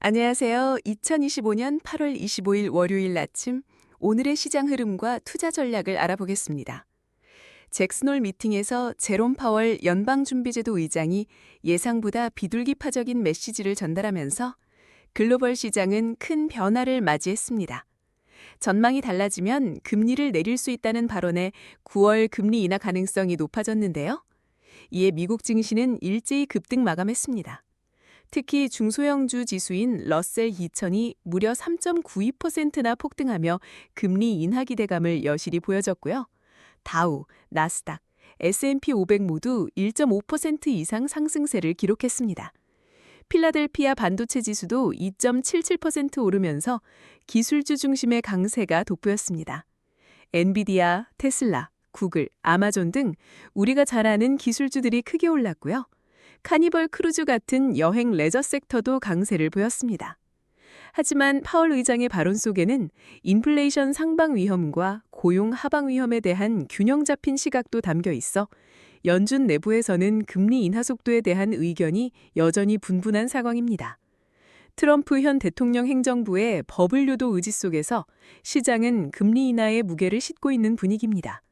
안녕하세요. 2025년 8월 25일 월요일 아침 오늘의 시장 흐름과 투자 전략을 알아보겠습니다. 잭슨홀 미팅에서 제롬 파월 연방준비제도 의장이 예상보다 비둘기파적인 메시지를 전달하면서 글로벌 시장은 큰 변화를 맞이했습니다. 전망이 달라지면 금리를 내릴 수 있다는 발언에 9월 금리 인하 가능성이 높아졌는데요. 이에 미국 증시는 일제히 급등 마감했습니다. 특히 중소형주 지수인 러셀 2000이 무려 3.92%나 폭등하며 금리 인하 기대감을 여실히 보여줬고요. 다우, 나스닥, S&P 500 모두 1.5% 이상 상승세를 기록했습니다. 필라델피아 반도체 지수도 2.77% 오르면서 기술주 중심의 강세가 돋보였습니다. 엔비디아, 테슬라, 구글, 아마존 등 우리가 잘 아는 기술주들이 크게 올랐고요. 카니발 크루즈 같은 여행 레저 섹터도 강세를 보였습니다. 하지만 파월 의장의 발언 속에는 인플레이션 상방 위험과 고용 하방 위험에 대한 균형 잡힌 시각도 담겨 있어 연준 내부에서는 금리 인하 속도에 대한 의견이 여전히 분분한 상황입니다. 트럼프 현 대통령 행정부의 버블 유도 의지 속에서 시장은 금리 인하의 무게를 싣고 있는 분위기입니다.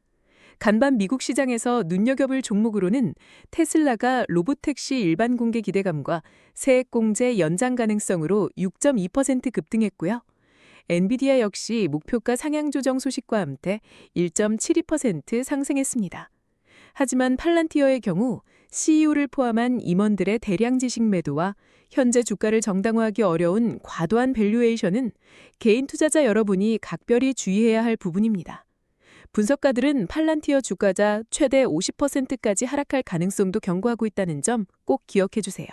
간밤 미국 시장에서 눈여겨볼 종목으로는 테슬라가 로보택시 일반 공개 기대감과 세액공제 연장 가능성으로 6.2% 급등했고요. 엔비디아 역시 목표가 상향 조정 소식과 함께 1.72% 상승했습니다. 하지만 팔란티어의 경우 CEO를 포함한 임원들의 대량 지식 매도와 현재 주가를 정당화하기 어려운 과도한 밸류에이션은 개인 투자자 여러분이 각별히 주의해야 할 부분입니다. 분석가들은 팔란티어 주가가 최대 50%까지 하락할 가능성도 경고하고 있다는 점 꼭 기억해 주세요.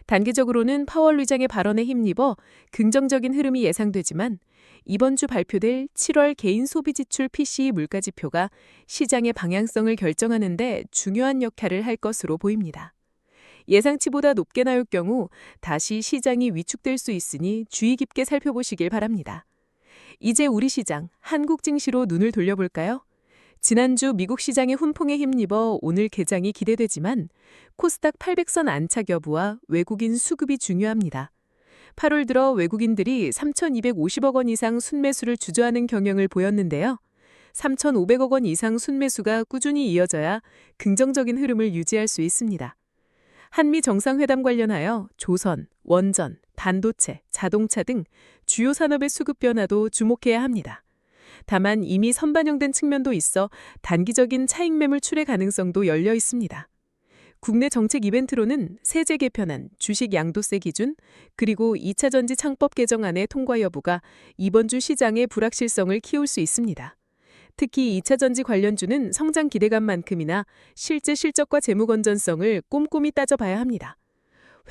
단기적으로는 파월 의장의 발언에 힘입어 긍정적인 흐름이 예상되지만 이번 주 발표될 7월 개인 소비 지출 PCE 물가 지표가 시장의 방향성을 결정하는 데 중요한 역할을 할 것으로 보입니다. 예상치보다 높게 나올 경우 다시 시장이 위축될 수 있으니 주의 깊게 살펴보시길 바랍니다. 이제 우리 시장, 한국 증시로 눈을 돌려볼까요? 지난주 미국 시장의 훈풍에 힘입어 오늘 개장이 기대되지만 코스닥 800선 안착 여부와 외국인 수급이 중요합니다. 8월 들어 외국인들이 3,250억 원 이상 순매수를 주저하는 경향을 보였는데요. 3,500억 원 이상 순매수가 꾸준히 이어져야 긍정적인 흐름을 유지할 수 있습니다. 한미 정상회담 관련하여 조선, 원전, 반도체, 자동차 등 주요 산업의 수급 변화도 주목해야 합니다. 다만 이미 선반영된 측면도 있어 단기적인 차익 매물 출회 가능성도 열려 있습니다. 국내 정책 이벤트로는 세제 개편안, 주식 양도세 기준, 그리고 2차 전지 창법 개정안의 통과 여부가 이번 주 시장의 불확실성을 키울 수 있습니다. 특히 2차 전지 관련주는 성장 기대감만큼이나 실제 실적과 재무 건전성을 꼼꼼히 따져봐야 합니다.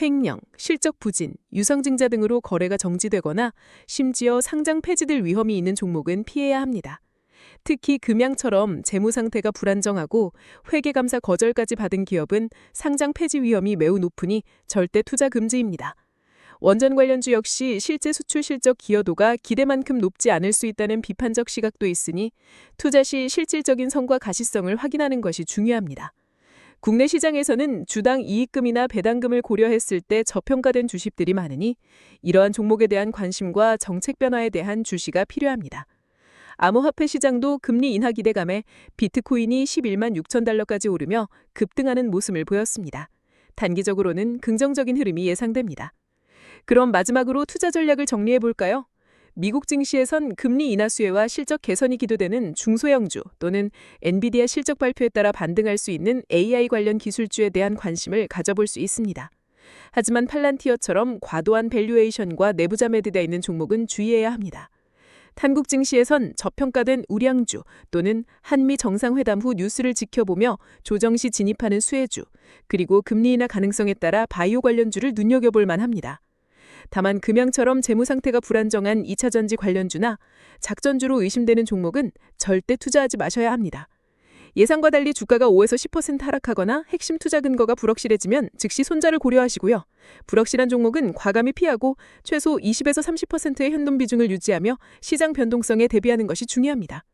횡령, 실적 부진, 유상증자 등으로 거래가 정지되거나 심지어 상장 폐지될 위험이 있는 종목은 피해야 합니다. 특히 금양처럼 재무 상태가 불안정하고 회계감사 거절까지 받은 기업은 상장 폐지 위험이 매우 높으니 절대 투자 금지입니다. 원전 관련주 역시 실제 수출 실적 기여도가 기대만큼 높지 않을 수 있다는 비판적 시각도 있으니 투자 시 실질적인 성과 가시성을 확인하는 것이 중요합니다. 국내 시장에서는 주당 이익금이나 배당금을 고려했을 때 저평가된 주식들이 많으니 이러한 종목에 대한 관심과 정책 변화에 대한 주시가 필요합니다. 암호화폐 시장도 금리 인하 기대감에 비트코인이 11만 6천 달러까지 오르며 급등하는 모습을 보였습니다. 단기적으로는 긍정적인 흐름이 예상됩니다. 그럼 마지막으로 투자 전략을 정리해 볼까요? 미국 증시에선 금리 인하 수혜와 실적 개선이 기대되는 중소형주 또는 엔비디아 실적 발표에 따라 반등할 수 있는 AI 관련 기술주에 대한 관심을 가져볼 수 있습니다. 하지만 팔란티어처럼 과도한 밸류에이션과 내부자 매도되어 있는 종목은 주의해야 합니다. 한국 증시에선 저평가된 우량주 또는 한미 정상회담 후 뉴스를 지켜보며 조정 시 진입하는 수혜주, 그리고 금리 인하 가능성에 따라 바이오 관련주를 눈여겨볼 만합니다. 다만 금양처럼 재무 상태가 불안정한 2차 전지 관련주나 작전주로 의심되는 종목은 절대 투자하지 마셔야 합니다. 예상과 달리 주가가 5에서 10% 하락하거나 핵심 투자 근거가 불확실해지면 즉시 손절을 고려하시고요. 불확실한 종목은 과감히 피하고 최소 20에서 30%의 현금 비중을 유지하며 시장 변동성에 대비하는 것이 중요합니다.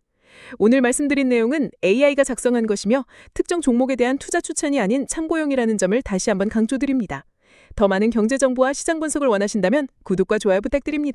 오늘 말씀드린 내용은 AI가 작성한 것이며 특정 종목에 대한 투자 추천이 아닌 참고용이라는 점을 다시 한번 강조드립니다. 더 많은 경제 정보와 시장 분석을 원하신다면 구독과 좋아요 부탁드립니다.